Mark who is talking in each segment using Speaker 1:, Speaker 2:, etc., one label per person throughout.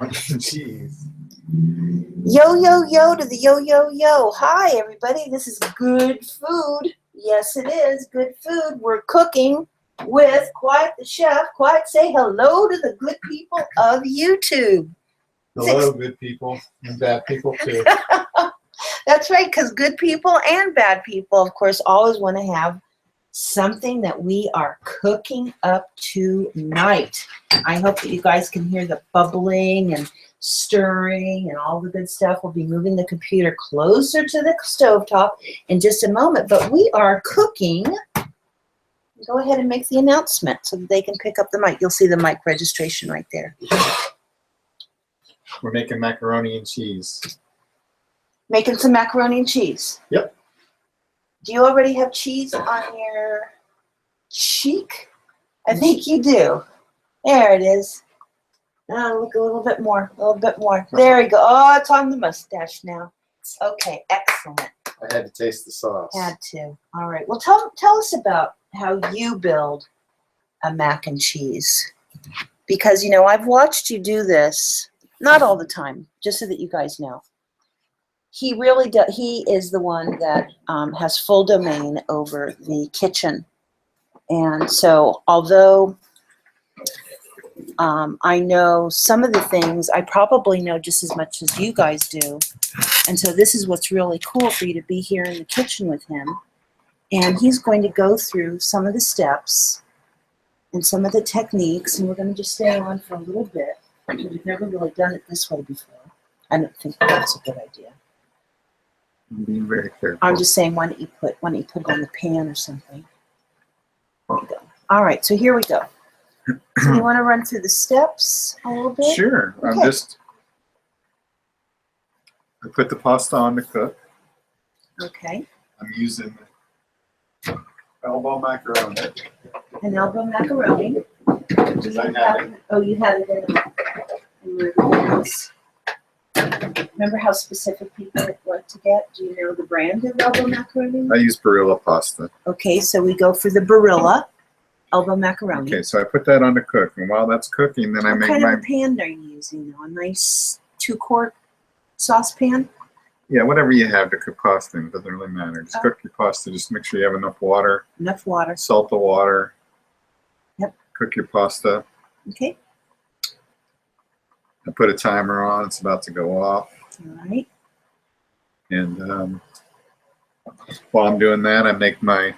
Speaker 1: macaroni cheese.
Speaker 2: Yo, yo, yo to the yo, yo, yo. Hi, everybody. This is good food. Yes, it is good food. We're cooking with Quiet the Chef. Quiet, say hello to the good people of YouTube.
Speaker 1: Hello, good people and bad people too.
Speaker 2: That's right, because good people and bad people, of course, always want to have something that we are cooking up tonight. I hope that you guys can hear the bubbling and stirring and all the good stuff. We'll be moving the computer closer to the stovetop in just a moment, but we are cooking. Go ahead and make the announcement so that they can pick up the mic. You'll see the mic registration right there.
Speaker 1: We're making macaroni and cheese.
Speaker 2: Making some macaroni and cheese.
Speaker 1: Yep.
Speaker 2: Do you already have cheese on your cheek? I think you do. There it is. Look a little bit more. A little bit more. There we go. Oh, it's on the mustache now. Okay, excellent.
Speaker 1: I had to taste the sauce.
Speaker 2: Had to. All right. Well, tell us about how you build a mac and cheese. Because, you know, I've watched you do this, not all the time, just so that you guys know. He really does. He is the one that has full domain over the kitchen. And so, although I know some of the things, I probably know just as much as you guys do. And so this is what's really cool for you to be here in the kitchen with him. And he's going to go through some of the steps and some of the techniques. And we're going to just stay on for a little bit. We've never really done it this way before. I don't think that's a good idea.
Speaker 1: Being very careful.
Speaker 2: I'm just saying, why don't you put it on the pan or something? There you go. All right, so here we go. So you want to run through the steps a little bit?
Speaker 1: Sure.
Speaker 2: Okay.
Speaker 1: I put the pasta on to cook.
Speaker 2: Okay.
Speaker 1: I'm using elbow macaroni.
Speaker 2: An elbow macaroni.
Speaker 1: Because I had it.
Speaker 2: Oh, you had it in everything else. Remember how specific people like to get? Do you know the brand of elbow macaroni?
Speaker 1: I use Barilla pasta.
Speaker 2: Okay, so we go for the Barilla elbow macaroni.
Speaker 1: Okay, so I put that on to cook, and while that's cooking, then I make
Speaker 2: What kind
Speaker 1: my...
Speaker 2: of a pan are you using though? A nice 2-quart saucepan?
Speaker 1: Yeah, whatever you have to cook pasta in, doesn't really matter. Just cook your pasta, just make sure you have enough water.
Speaker 2: Enough water.
Speaker 1: Salt the water.
Speaker 2: Yep.
Speaker 1: Cook your pasta.
Speaker 2: Okay.
Speaker 1: I put a timer on, it's about to go off.
Speaker 2: All right.
Speaker 1: And while I'm doing that, I make my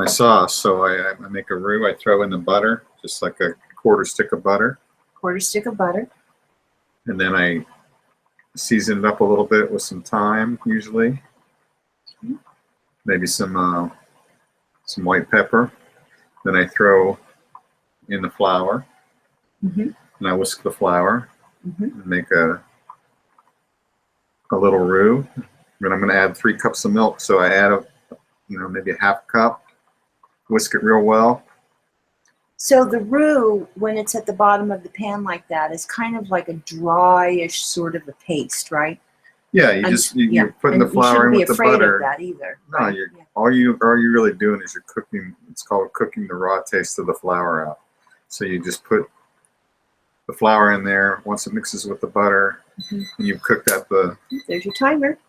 Speaker 1: sauce. So I make a roux. I throw in the butter, just like a quarter stick of butter.
Speaker 2: Quarter stick of butter.
Speaker 1: And then I season it up a little bit with some thyme, usually. Maybe some white pepper. Then I throw in the flour.
Speaker 2: Mm-hmm.
Speaker 1: And I whisk the flour.
Speaker 2: Mm-hmm.
Speaker 1: And make a little roux. Then I'm going to add 3 cups of milk. So I add maybe a half cup. Whisk it real well.
Speaker 2: So the roux, when it's at the bottom of the pan like that, is kind of like a dryish sort of a paste, right?
Speaker 1: Yeah, you're putting the flour in with the butter.
Speaker 2: You shouldn't be afraid of that either.
Speaker 1: No,
Speaker 2: right?
Speaker 1: all you're really doing is you're cooking. It's called cooking the raw taste of the flour out. So you just put the flour in there. Once it mixes with the butter, and you've cooked at the...
Speaker 2: There's your timer.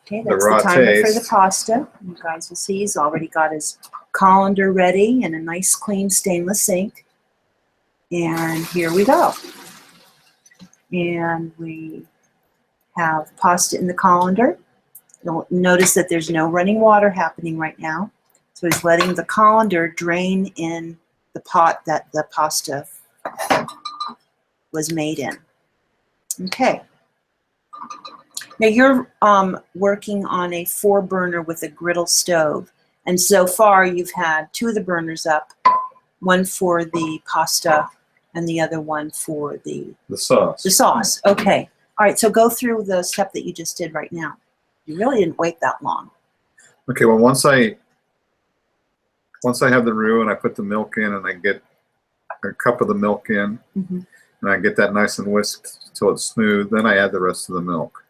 Speaker 2: Okay, that's the timer for the pasta. You guys will see he's already got his colander ready and a nice clean stainless sink. And here we go. And we have pasta in the colander. You'll notice that there's no running water happening right now. So he's letting the colander drain in the pot that the pasta was made in. Okay. Now you're working on a 4-burner with a griddle stove. And so far you've had 2 of the burners up, one for the pasta and the other one for the
Speaker 1: sauce.
Speaker 2: The sauce. Okay. All right, so go through the step that you just did right now. You really didn't wait that long.
Speaker 1: Okay, well once I have the roux and I put the milk in and I get a cup of the milk in, and I get that nice and whisked until it's smooth, then I add the rest of the milk.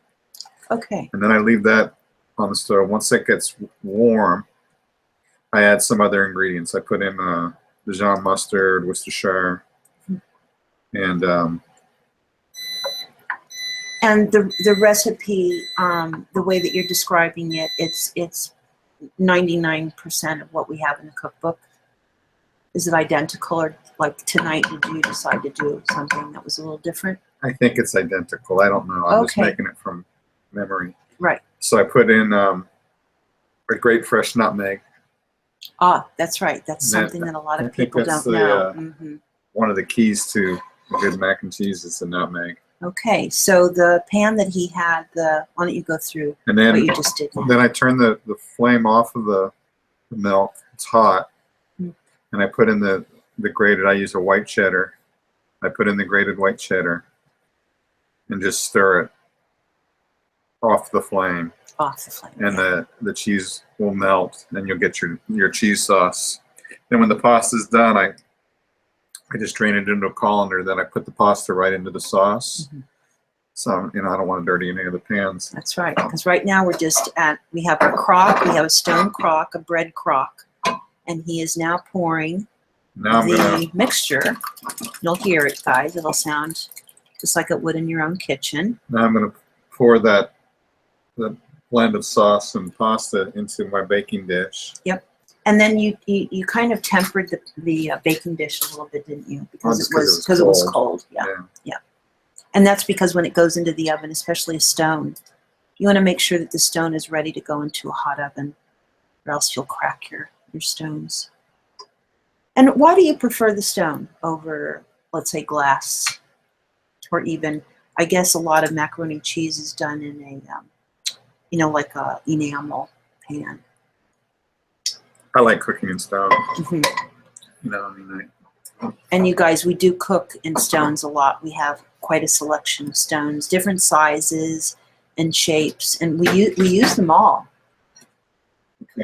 Speaker 2: Okay.
Speaker 1: And then I leave that on the stove. Once it gets warm, I add some other ingredients. I put in Dijon mustard, Worcestershire, And
Speaker 2: the recipe, the way that you're describing it, it's 99% of what we have in the cookbook. Is it identical, or like tonight did you decide to do something that was a little different?
Speaker 1: I think it's identical. I don't know. I'm just
Speaker 2: Okay.
Speaker 1: making it from memory.
Speaker 2: Right.
Speaker 1: So I put in a great fresh nutmeg.
Speaker 2: Ah, that's right. That's
Speaker 1: And
Speaker 2: something that a lot
Speaker 1: I
Speaker 2: of
Speaker 1: think
Speaker 2: people
Speaker 1: that's
Speaker 2: don't
Speaker 1: the,
Speaker 2: know.
Speaker 1: one of the keys to a good mac and cheese is the nutmeg.
Speaker 2: Okay, so the pan that he had, why don't you go through
Speaker 1: And
Speaker 2: what
Speaker 1: then
Speaker 2: you just did?
Speaker 1: then I turn the flame off of the milk. It's hot.
Speaker 2: Mm.
Speaker 1: And I put in the grated, I use a white cheddar. I put in the grated white cheddar and just stir it off the flame.
Speaker 2: Off the flame.
Speaker 1: And
Speaker 2: yeah.
Speaker 1: the cheese will melt, and you'll get your cheese sauce. Then when the pasta's done, I just drain it into a colander. Then I put the pasta right into the sauce.
Speaker 2: Mhm.
Speaker 1: So I don't want to dirty any of the pans.
Speaker 2: That's right, because right now we have a crock, we have a stone crock, a bread crock, and he is now pouring
Speaker 1: Now I'm
Speaker 2: the mixture. You'll hear it, guys. It'll sound just like it would in your own kitchen.
Speaker 1: gonna pour the blend of sauce and pasta into my baking dish.
Speaker 2: Yep. And then you kind of tempered the baking dish a little bit, didn't you? Because it was cold. Yeah. And that's because when it goes into the oven, especially a stone, you want to make sure that the stone is ready to go into a hot oven, or else you'll crack your stones. And why do you prefer the stone over, let's say, glass? Or even, I guess a lot of macaroni cheese is done in a, like a enamel pan.
Speaker 1: I like cooking in stone.
Speaker 2: Mm-hmm. And you guys, we do cook in stones a lot. We have quite a selection of stones, different sizes and shapes, and we use them all.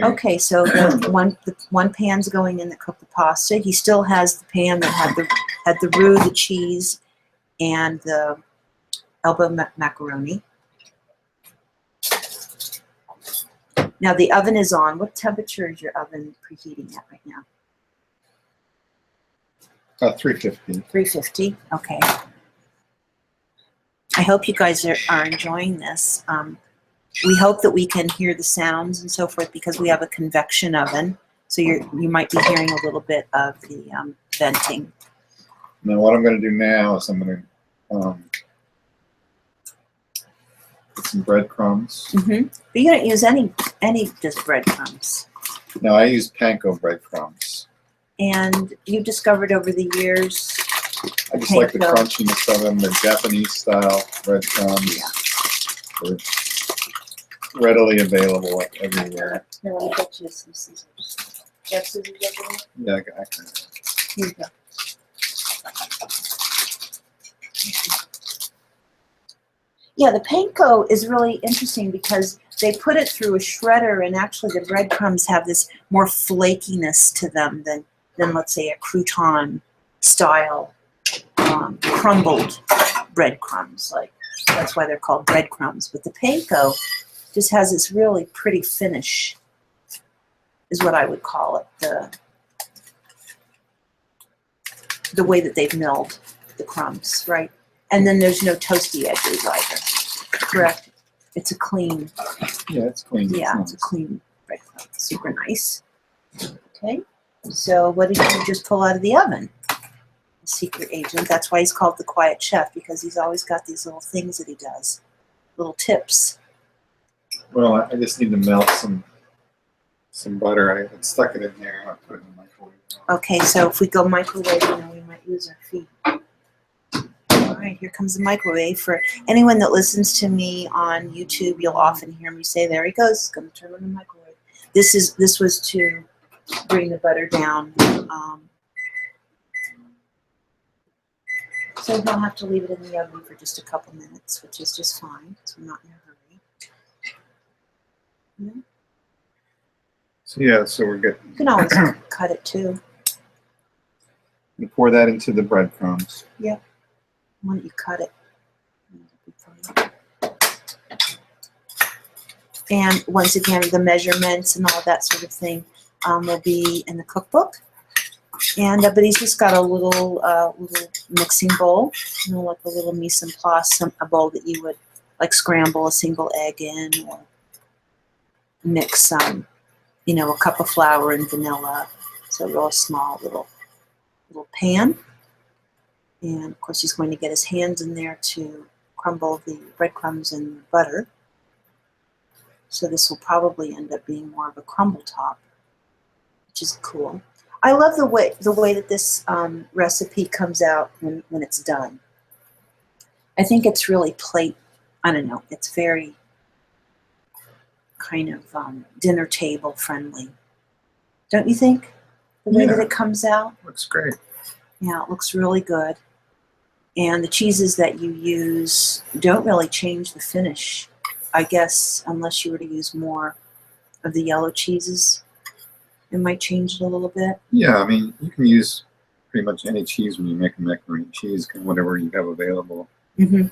Speaker 2: Okay, so the one pan's going in that cooked the pasta. He still has the pan that had the roux, the cheese, and the elbow macaroni. Now the oven is on. What temperature is your oven preheating at right now?
Speaker 1: 350.
Speaker 2: 350. Okay. I hope you guys are enjoying this. We hope that we can hear the sounds and so forth because we have a convection oven. So you might be hearing a little bit of the venting.
Speaker 1: Now what I'm going to do now is I'm going to put some breadcrumbs.
Speaker 2: Mm-hmm. But you don't use any just breadcrumbs.
Speaker 1: No, I use panko breadcrumbs.
Speaker 2: And you've discovered over the years.
Speaker 1: I just like the crunchiness of them. They're Japanese style breadcrumbs.
Speaker 2: Yeah.
Speaker 1: They're readily available everywhere.
Speaker 2: Here, let me get you some scissors. Do you have scissors over there?
Speaker 1: Yeah, I can.
Speaker 2: Here you go. Yeah, the panko is really interesting because they put it through a shredder, and actually the breadcrumbs have this more flakiness to them than let's say a crouton style crumbled breadcrumbs. Like that's why they're called breadcrumbs. But the panko just has this really pretty finish, is what I would call it. The way that they've milled the crumbs, right? And then there's no toasty edges either, correct? It's a clean.
Speaker 1: Yeah, it's clean.
Speaker 2: Yeah, it's a clean breadcrumb. Super nice. Okay, so what did you just pull out of the oven? Secret agent. That's why he's called the quiet chef, because he's always got these little things that he does, little tips.
Speaker 1: Well, I just need to melt some butter. I stuck it in there. I put it in the microwave.
Speaker 2: Okay, so if we go microwave, we might lose our feet. All right, here comes the microwave. For anyone that listens to me on YouTube, you'll often hear me say, "There he goes, going to turn on the microwave." This was to bring the butter down. So we'll have to leave it in the oven for just a couple minutes, which is just fine, because we're not in a hurry. Yeah.
Speaker 1: So yeah, so we're good.
Speaker 2: You can always cut it too.
Speaker 1: You pour that into the breadcrumbs.
Speaker 2: Yep. Why don't you cut it? And once again, the measurements and all that sort of thing will be in the cookbook. And but he's just got a little little mixing bowl, you know, like a little mise en place, a bowl that you would like scramble a single egg in, or mix you know, a cup of flour and vanilla. So a real small little pan. And of course he's going to get his hands in there to crumble the breadcrumbs and butter. So this will probably end up being more of a crumble top, which is cool. I love the way that this recipe comes out when it's done. I think it's really I don't know, it's very kind of dinner table friendly. Don't you think? The way that it comes out?
Speaker 1: Looks great.
Speaker 2: Yeah, it looks really good. And the cheeses that you use don't really change the finish, I guess, unless you were to use more of the yellow cheeses. It might change it a little bit.
Speaker 1: Yeah, I mean, you can use pretty much any cheese when you make a macaroni cheese, whatever you have available.
Speaker 2: Mm-hmm.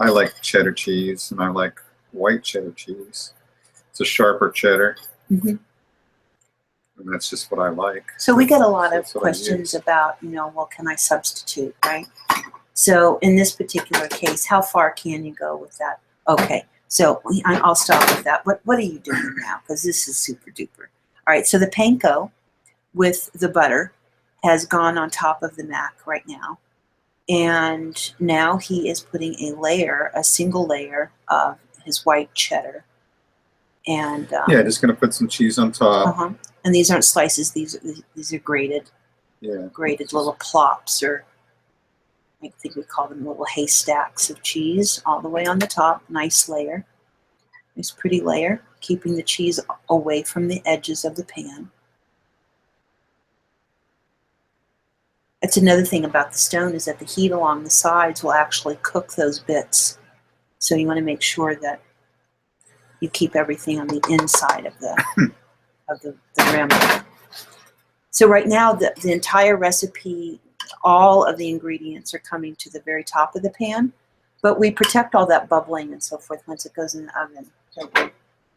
Speaker 1: I like cheddar cheese, and I like white cheddar cheese. It's a sharper cheddar.
Speaker 2: Mm-hmm.
Speaker 1: And that's just what I like.
Speaker 2: So we get a lot of questions about, you know, well, can I substitute, right? So in this particular case, how far can you go with that? Okay, so I'll stop with that. What are you doing now? Because this is super duper. All right, so the panko with the butter has gone on top of the mac right now. And now he is putting a single layer of his white cheddar. And
Speaker 1: yeah, just going to put some cheese on top.
Speaker 2: And these aren't slices, these are grated.
Speaker 1: Yeah.
Speaker 2: Grated little plops, or I think we call them little haystacks of cheese, all the way on the top. Nice layer. Nice pretty layer, keeping the cheese away from the edges of the pan. That's another thing about the stone, is that the heat along the sides will actually cook those bits. So you want to make sure that you keep everything on the inside of the rim. So right now, the entire recipe, all of the ingredients are coming to the very top of the pan, but we protect all that bubbling and so forth once it goes in the oven. So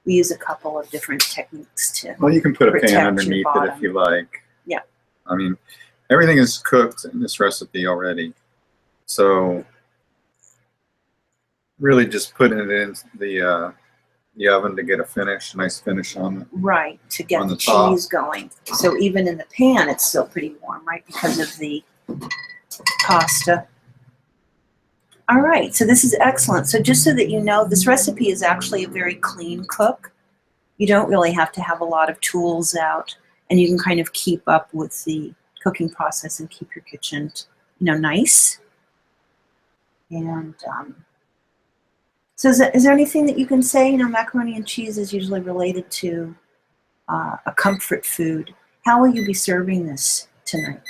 Speaker 2: we use a couple of different techniques to
Speaker 1: Well, you can put a pan underneath it if you like.
Speaker 2: Yeah.
Speaker 1: I mean, everything is cooked in this recipe already. So really just putting it in the oven to get a nice finish on it.
Speaker 2: Right, to get the cheese going. So even in the pan, it's still pretty warm, right, because of the pasta. All right, so this is excellent. So just so that you know, this recipe is actually a very clean cook. You don't really have to have a lot of tools out, and you can kind of keep up with the cooking process and keep your kitchen, you know, nice. And so is there anything that you can say? You know, macaroni and cheese is usually related to a comfort food. How will you be serving this tonight?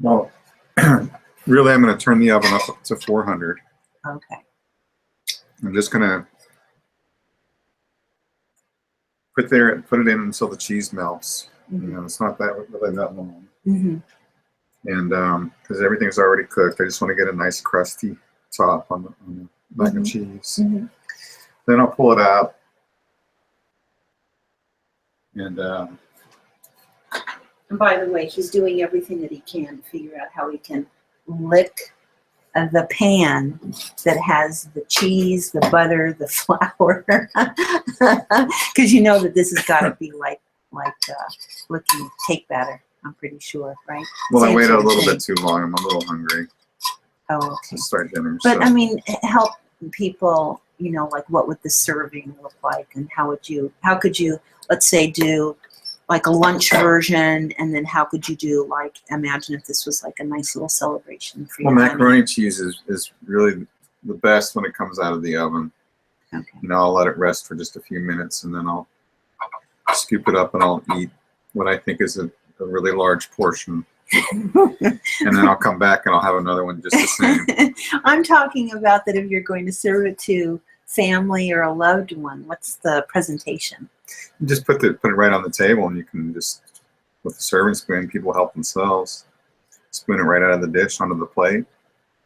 Speaker 1: Well, really, I'm going to turn the oven up to 400.
Speaker 2: Okay.
Speaker 1: I'm just going to put it in until the cheese melts.
Speaker 2: Mm-hmm.
Speaker 1: You know, it's not really that long.
Speaker 2: Mm-hmm.
Speaker 1: And because everything's already cooked, I just want to get a nice crusty top on the mac and cheese.
Speaker 2: Mm-hmm.
Speaker 1: Then I'll pull it out, and
Speaker 2: by the way, he's doing everything that he can to figure out how he can lick the pan that has the cheese, the butter, the flour, because you know that this has got to be like licking cake batter. I'm pretty sure, right?
Speaker 1: Well, I waited a little bit too long. I'm a little hungry.
Speaker 2: Oh, okay.
Speaker 1: To start dinner.
Speaker 2: But
Speaker 1: so.
Speaker 2: I mean, help people. You know, like what would the serving look like, and how could you, let's say, do like a lunch version, and then how could you do, like, imagine if this was like a nice little celebration for you.
Speaker 1: Well, macaroni cheese is really the best when it comes out of the oven.
Speaker 2: Okay.
Speaker 1: You know, I'll let it rest for just a few minutes, and then I'll scoop it up and I'll eat what I think is a really large portion. And then I'll come back and I'll have another one just the same.
Speaker 2: I'm talking about that if you're going to serve it to family or a loved one, what's the presentation?
Speaker 1: You just put it right on the table, and you can just with the serving spoon, people help themselves. Spoon it right out of the dish onto the plate.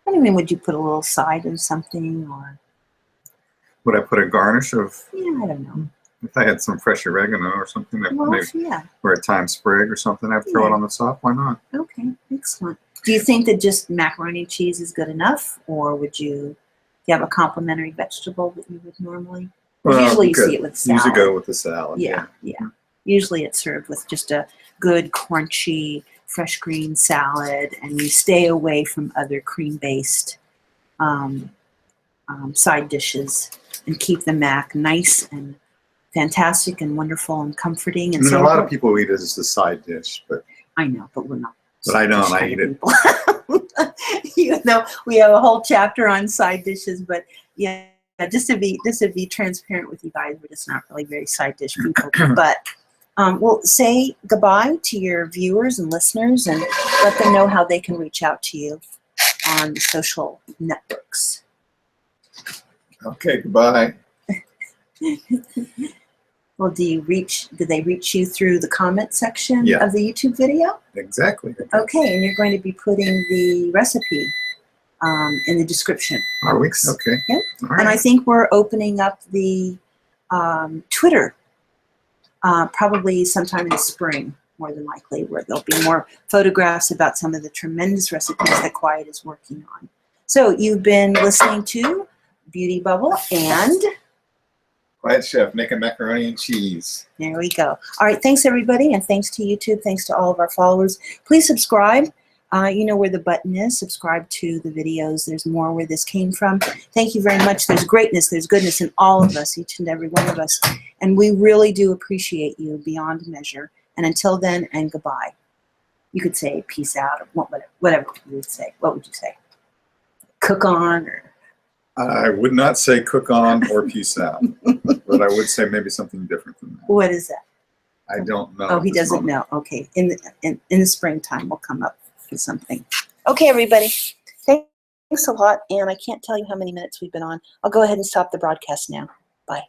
Speaker 2: I mean, would you put a little side of something, or?
Speaker 1: Would I put a garnish of,
Speaker 2: Yeah, I don't know.
Speaker 1: if I had some fresh oregano or something, that
Speaker 2: Well,
Speaker 1: maybe,
Speaker 2: yeah.
Speaker 1: or a thyme sprig or something, I'd throw it
Speaker 2: Yeah.
Speaker 1: on the top. Why not?
Speaker 2: Okay, excellent. Do you think that just macaroni cheese is good enough, or would you have a complementary vegetable that you would normally?
Speaker 1: Well,
Speaker 2: Usually you
Speaker 1: good.
Speaker 2: see it with salad.
Speaker 1: Usually go with the salad.
Speaker 2: Yeah. Usually it's served with just a good crunchy fresh green salad, and you stay away from other cream-based side dishes and keep the mac nice and fantastic and wonderful and comforting.
Speaker 1: I
Speaker 2: And
Speaker 1: mean,
Speaker 2: so
Speaker 1: a lot of people eat it as a side dish, but
Speaker 2: I know, but we're not.
Speaker 1: But I don't.
Speaker 2: side
Speaker 1: I
Speaker 2: dish
Speaker 1: eat it.
Speaker 2: people. You know, we have a whole chapter on side dishes, but yeah, just to be transparent with you guys, we're just not really very side dish people. But we'll say goodbye to your viewers and listeners, and let them know how they can reach out to you on the social networks.
Speaker 1: Okay, goodbye.
Speaker 2: Well, do they reach you through the comment section
Speaker 1: Yeah.
Speaker 2: of the YouTube video?
Speaker 1: Exactly.
Speaker 2: Okay, and you're going to be putting the recipe in the description.
Speaker 1: Are we?
Speaker 2: box.
Speaker 1: Okay.
Speaker 2: Yep.
Speaker 1: All
Speaker 2: And I
Speaker 1: right.
Speaker 2: think we're opening up the Twitter probably sometime in the spring, more than likely, where there'll be more photographs about some of the tremendous recipes that Quiet is working on. So you've been listening to Beauty Bubble, and
Speaker 1: Quiet Chef making macaroni and cheese.
Speaker 2: there we go. All right, thanks everybody, and thanks to YouTube, thanks to all of our followers. Please subscribe. You know where the button is. Subscribe to the videos. There's more where this came from. Thank you very much. There's greatness, there's goodness in all of us, each and every one of us. And we really do appreciate you beyond measure. And until then, and goodbye. You could say peace out, or whatever you would say. What would you say? Cook on, or?
Speaker 1: I would not say cook on or peace out, but I would say maybe something different than that.
Speaker 2: What is that?
Speaker 1: I don't know.
Speaker 2: Oh, he
Speaker 1: at this
Speaker 2: doesn't
Speaker 1: moment.
Speaker 2: know. Okay, in the springtime, we'll come up with something. Okay, everybody. Thanks a lot, and I can't tell you how many minutes we've been on. I'll go ahead and stop the broadcast now. Bye.